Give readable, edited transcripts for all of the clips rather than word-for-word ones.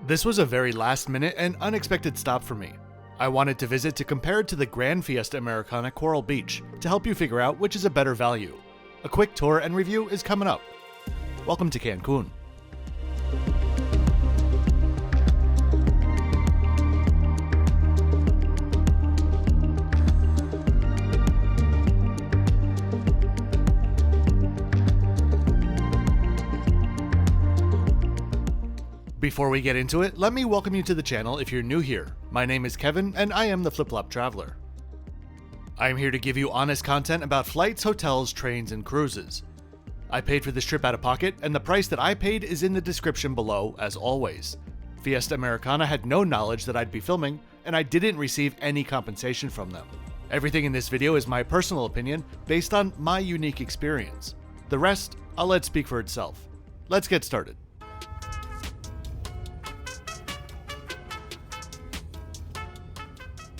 This was a very last minute and unexpected stop for me. I wanted to visit to compare it to the Grand Fiesta Americana Coral Beach to help you figure out which is a better value. A quick tour and review is coming up. Welcome to Cancun. Before we get into it, let me welcome you to the channel if you're new here. My name is Kevin, and I am the Flip Flop Traveler. I am here to give you honest content about flights, hotels, trains, and cruises. I paid for this trip out of pocket, and the price that I paid is in the description below, as always. Fiesta Americana had no knowledge that I'd be filming, and I didn't receive any compensation from them. Everything in this video is my personal opinion, based on my unique experience. The rest, I'll let speak for itself. Let's get started.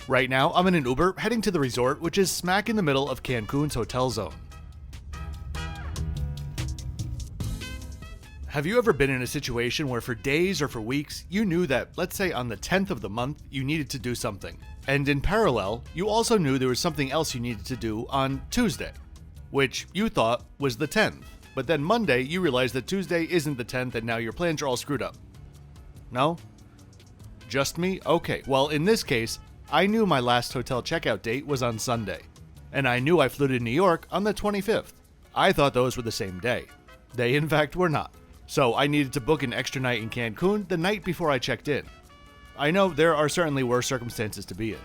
Right now, I'm in an Uber heading to the resort, which is smack in the middle of Cancun's Hotel Zone. Have you ever been in a situation where for days or for weeks, you knew that, let's say on the 10th of the month, you needed to do something, and in parallel, you also knew there was something else you needed to do on Tuesday, which you thought was the 10th, but then Monday, you realized that Tuesday isn't the 10th and now your plans are all screwed up? No? Just me? Okay, well in this case, I knew my last hotel checkout date was on Sunday, and I knew I flew to New York on the 25th. I thought those were the same day. They in fact were not. So I needed to book an extra night in Cancun the night before I checked in. I know there are certainly worse circumstances to be in.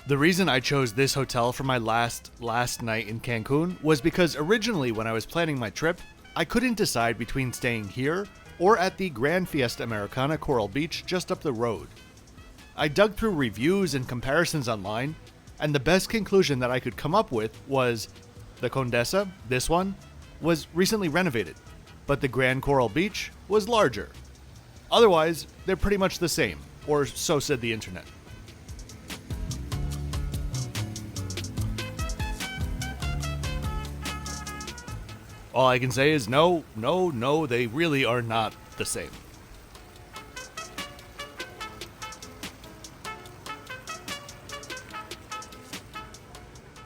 The reason I chose this hotel for my last night in Cancun was because originally when I was planning my trip, I couldn't decide between staying here or at the Grand Fiesta Americana Coral Beach just up the road. I dug through reviews and comparisons online, and the best conclusion that I could come up with was the Condesa, this one, was recently renovated, but the Grand Coral Beach was larger. Otherwise, they're pretty much the same, or so said the internet. All I can say is no, they really are not the same.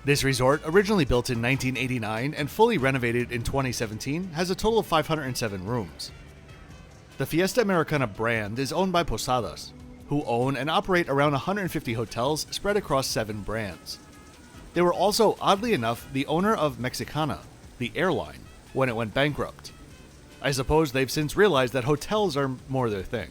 This resort, originally built in 1989 and fully renovated in 2017, has a total of 507 rooms. The Fiesta Americana brand is owned by Posadas, who own and operate around 150 hotels spread across 7 brands. They were also, oddly enough, the owner of Mexicana, the airline, when it went bankrupt. I suppose they've since realized that hotels are more their thing.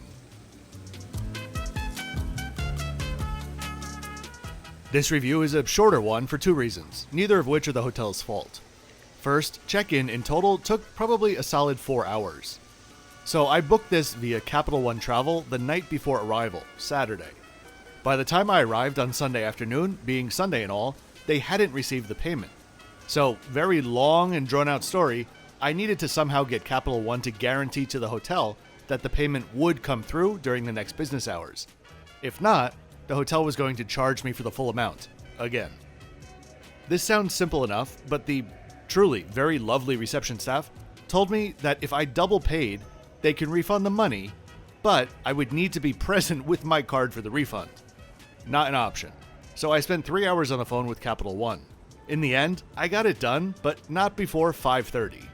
This review is a shorter one for 2 reasons, neither of which are the hotel's fault. First, check-in in total took probably a solid 4 hours. So I booked this via Capital One Travel the night before arrival, Saturday. By the time I arrived on Sunday afternoon, being Sunday and all, they hadn't received the payment. So, very long and drawn-out story, I needed to somehow get Capital One to guarantee to the hotel that the payment would come through during the next business hours. If not, the hotel was going to charge me for the full amount, again. This sounds simple enough, but the truly very lovely reception staff told me that if I double paid, they can refund the money, but I would need to be present with my card for the refund. Not an option. So I spent 3 hours on the phone with Capital One. In the end, I got it done, but not before 5:30.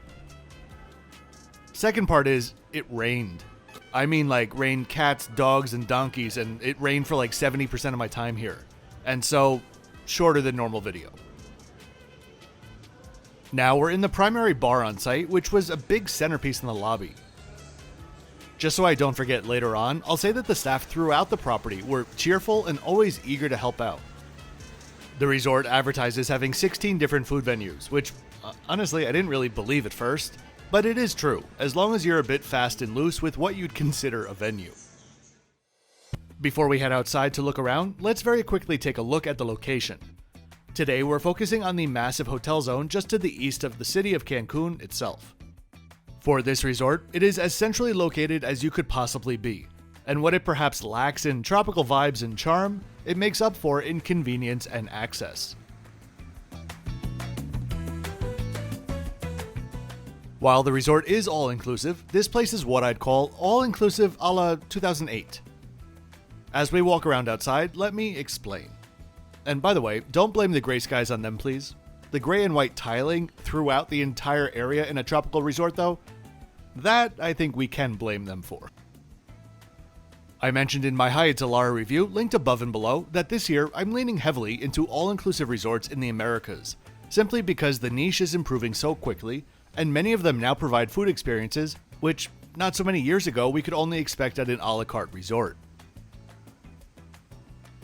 Second part is, it rained. I mean like rained cats, dogs, and donkeys, and it rained for like 70% of my time here. And so, shorter than normal video. Now we're in the primary bar on site, which was a big centerpiece in the lobby. Just so I don't forget later on, I'll say that the staff throughout the property were cheerful and always eager to help out. The resort advertises having 16 different food venues, which, honestly, I didn't really believe at first, but it is true, as long as you're a bit fast and loose with what you'd consider a venue. Before we head outside to look around, let's very quickly take a look at the location. Today, we're focusing on the massive hotel zone just to the east of the city of Cancun itself. For this resort, it is as centrally located as you could possibly be, and what it perhaps lacks in tropical vibes and charm, it makes up for in convenience and access. While the resort is all-inclusive, this place is what I'd call all-inclusive a la 2008. As we walk around outside, let me explain. And by the way, don't blame the gray skies on them, please. The gray and white tiling throughout the entire area in a tropical resort, though, that I think we can blame them for. I mentioned in my Hyatt Zilara review, linked above and below, that this year I'm leaning heavily into all-inclusive resorts in the Americas, simply because the niche is improving so quickly, and many of them now provide food experiences, which not so many years ago we could only expect at an a la carte resort.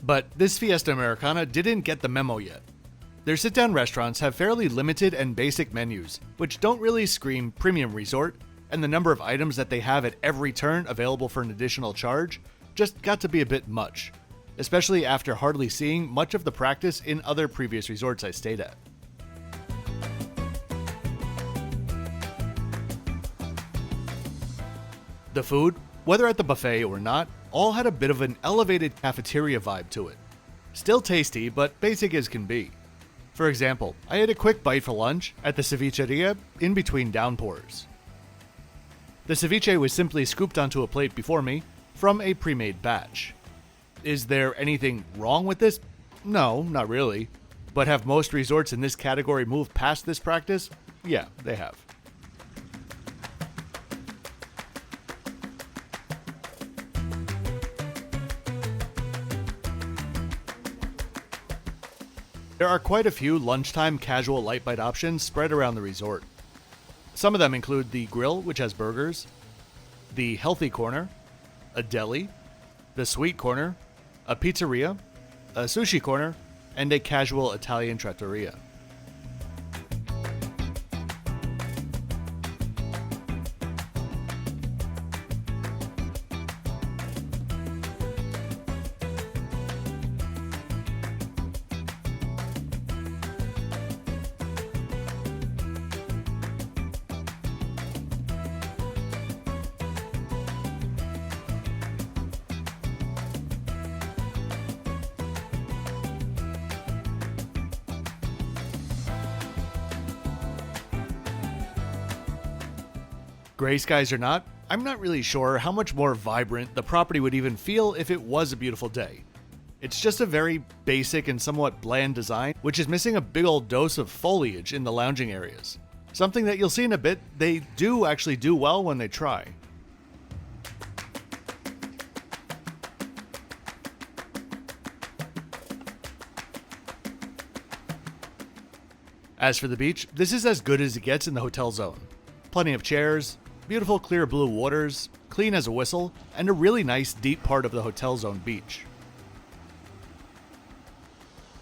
But this Fiesta Americana didn't get the memo yet. Their sit-down restaurants have fairly limited and basic menus, which don't really scream premium resort, and the number of items that they have at every turn available for an additional charge just got to be a bit much, especially after hardly seeing much of the practice in other previous resorts I stayed at. The food, whether at the buffet or not, all had a bit of an elevated cafeteria vibe to it. Still tasty, but basic as can be. For example, I had a quick bite for lunch at the cevicheria in between downpours. The ceviche was simply scooped onto a plate before me from a pre-made batch. Is there anything wrong with this? No, not really. But have most resorts in this category moved past this practice? Yeah, they have. There are quite a few lunchtime casual light bite options spread around the resort. Some of them include the grill, which has burgers, the healthy corner, a deli, the sweet corner, a pizzeria, a sushi corner, and a casual Italian trattoria. Gray skies or not, I'm not really sure how much more vibrant the property would even feel if it was a beautiful day. It's just a very basic and somewhat bland design, which is missing a big old dose of foliage in the lounging areas. Something that you'll see in a bit, they do actually do well when they try. As for the beach, this is as good as it gets in the hotel zone. Plenty of chairs, beautiful clear blue waters, clean as a whistle, and a really nice deep part of the hotel zone beach.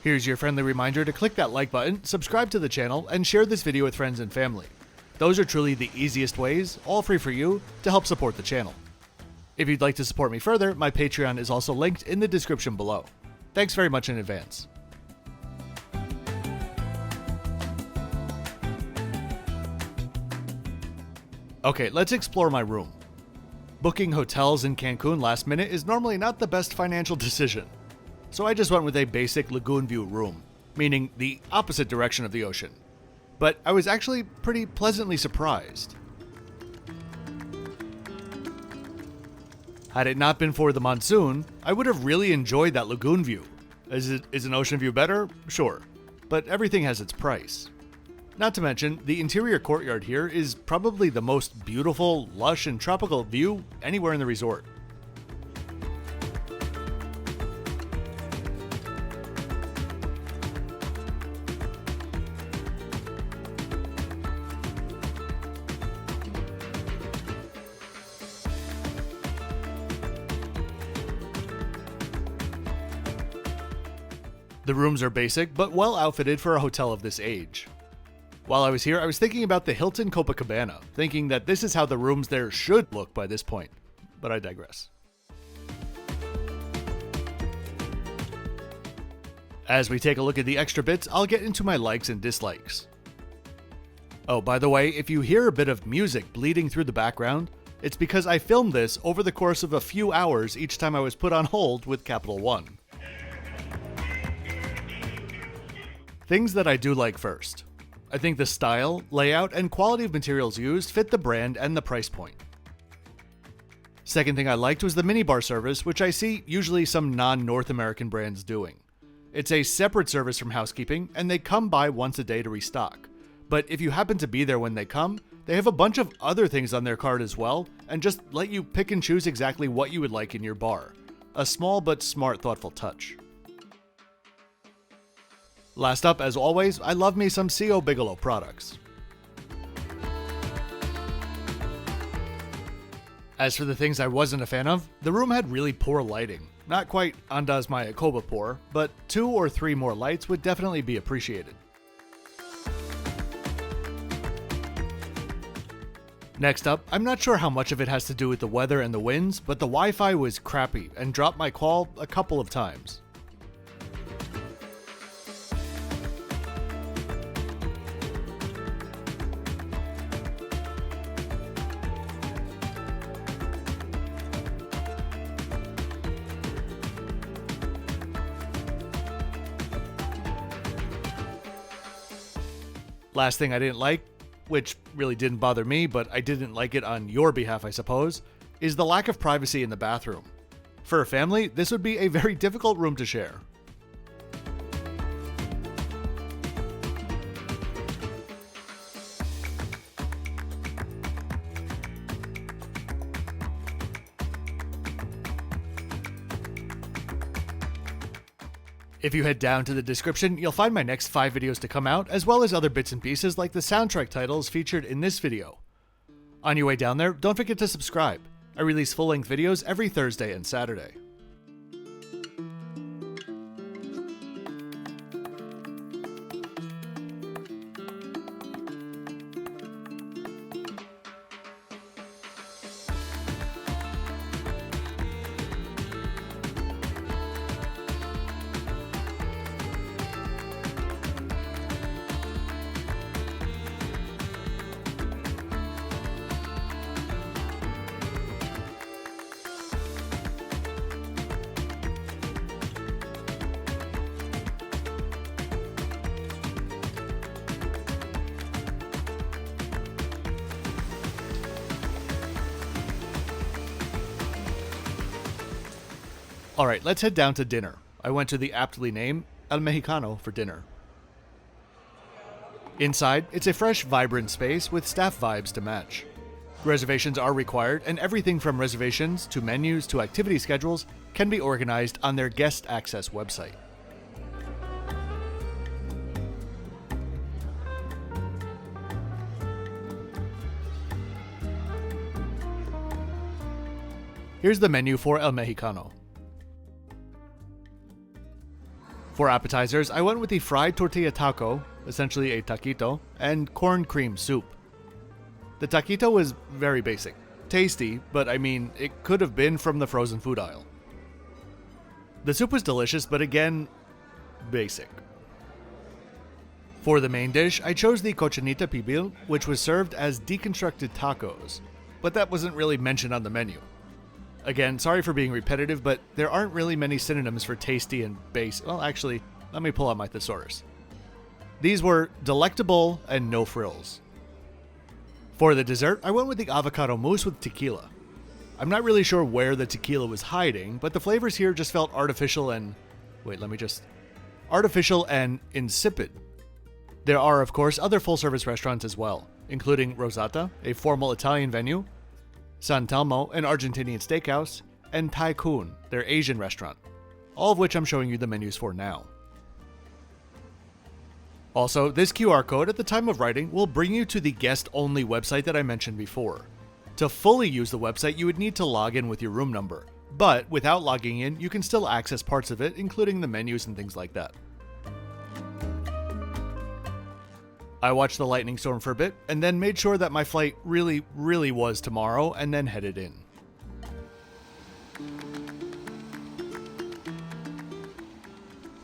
Here's your friendly reminder to click that like button, subscribe to the channel, and share this video with friends and family. Those are truly the easiest ways, all free for you, to help support the channel. If you'd like to support me further, my Patreon is also linked in the description below. Thanks very much in advance. Okay, let's explore my room. Booking hotels in Cancun last minute is normally not the best financial decision, so I just went with a basic lagoon view room, meaning the opposite direction of the ocean. But I was actually pretty pleasantly surprised. Had it not been for the monsoon, I would have really enjoyed that lagoon view. Is an ocean view better? Sure, but everything has its price. Not to mention, the interior courtyard here is probably the most beautiful, lush, and tropical view anywhere in the resort. The rooms are basic, but well outfitted for a hotel of this age. While I was here, I was thinking about the Hilton Copacabana, thinking that this is how the rooms there should look by this point, but I digress. As we take a look at the extra bits, I'll get into my likes and dislikes. Oh, by the way, if you hear a bit of music bleeding through the background, it's because I filmed this over the course of a few hours each time I was put on hold with Capital One. Things that I do like first. I think the style, layout, and quality of materials used fit the brand and the price point. Second thing I liked was the minibar service, which I see usually some non-North American brands doing. It's a separate service from housekeeping, and they come by once a day to restock. But if you happen to be there when they come, they have a bunch of other things on their cart as well, and just let you pick and choose exactly what you would like in your bar. A small but smart, thoughtful touch. Last up, as always, I love me some C.O. Bigelow products. As for the things I wasn't a fan of, the room had really poor lighting. Not quite Anda's Mayakoba poor, but 2 or 3 more lights would definitely be appreciated. Next up, I'm not sure how much of it has to do with the weather and the winds, but the Wi-Fi was crappy and dropped my call a couple of times. Last thing I didn't like, which really didn't bother me, but I didn't like it on your behalf, I suppose, is the lack of privacy in the bathroom. For a family, this would be a very difficult room to share. If you head down to the description, you'll find my next 5 videos to come out, as well as other bits and pieces like the soundtrack titles featured in this video. On your way down there, don't forget to subscribe. I release full-length videos every Thursday and Saturday. Alright, let's head down to dinner. I went to the aptly named El Mexicano for dinner. Inside, it's a fresh, vibrant space with staff vibes to match. Reservations are required, and everything from reservations to menus to activity schedules can be organized on their guest access website. Here's the menu for El Mexicano. For appetizers, I went with the fried tortilla taco, essentially a taquito, and corn cream soup. The taquito was very basic. Tasty, but I mean, it could have been from the frozen food aisle. The soup was delicious, but again, basic. For the main dish, I chose the cochinita pibil, which was served as deconstructed tacos, but that wasn't really mentioned on the menu. Again, sorry for being repetitive, but there aren't really many synonyms for tasty and base. Well, actually, let me pull out my thesaurus. These were delectable and no frills. For the dessert, I went with the avocado mousse with tequila. I'm not really sure where the tequila was hiding, but the flavors here just felt artificial and... artificial and insipid. There are, of course, other full-service restaurants as well, including Rosato, a formal Italian venue, Santelmo, an Argentinian steakhouse, and Tycoon, their Asian restaurant, all of which I'm showing you the menus for now. Also, this QR code at the time of writing will bring you to the guest-only website that I mentioned before. To fully use the website, you would need to log in with your room number, but without logging in, you can still access parts of it, including the menus and things like that. I watched the lightning storm for a bit, and then made sure that my flight really was tomorrow, and then headed in.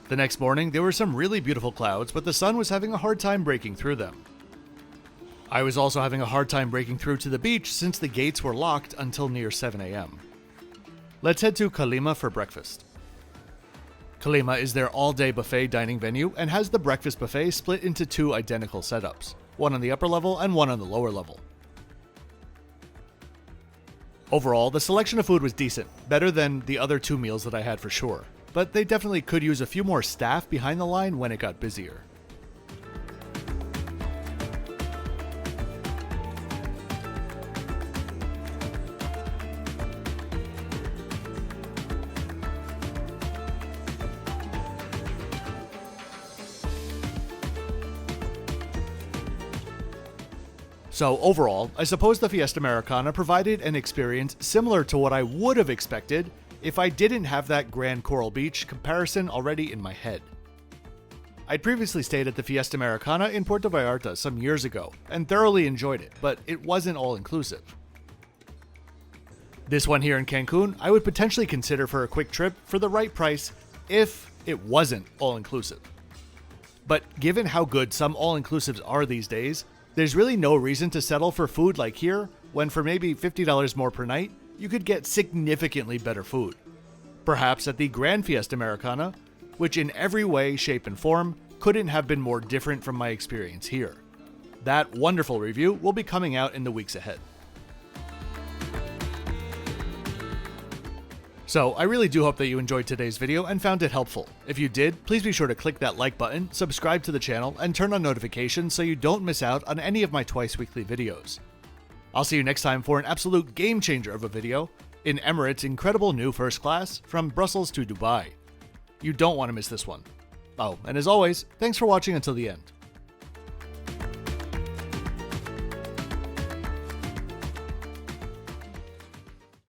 The next morning, there were some really beautiful clouds, but the sun was having a hard time breaking through them. I was also having a hard time breaking through to the beach since the gates were locked until near 7 a.m. Let's head to Kalmia for breakfast. Kalmia is their all-day buffet dining venue and has the breakfast buffet split into two identical setups, one on the upper level and one on the lower level. Overall, the selection of food was decent, better than the other two meals that I had for sure, but they definitely could use a few more staff behind the line when it got busier. So overall, I suppose the Fiesta Americana provided an experience similar to what I would have expected if I didn't have that Grand Coral Beach comparison already in my head. I'd previously stayed at the Fiesta Americana in Puerto Vallarta some years ago and thoroughly enjoyed it, but it wasn't all-inclusive. This one here in Cancun, I would potentially consider for a quick trip for the right price if it wasn't all-inclusive. But given how good some all-inclusives are these days, there's really no reason to settle for food like here, when for maybe $50 more per night, you could get significantly better food. Perhaps at the Grand Fiesta Americana, which in every way, shape, and form couldn't have been more different from my experience here. That wonderful review will be coming out in the weeks ahead. So, I really do hope that you enjoyed today's video and found it helpful. If you did, please be sure to click that like button, subscribe to the channel, and turn on notifications so you don't miss out on any of my twice weekly videos. I'll see you next time for an absolute game changer of a video in Emirates' incredible new first class from Brussels to Dubai. You don't want to miss this one. Oh, and as always, thanks for watching until the end.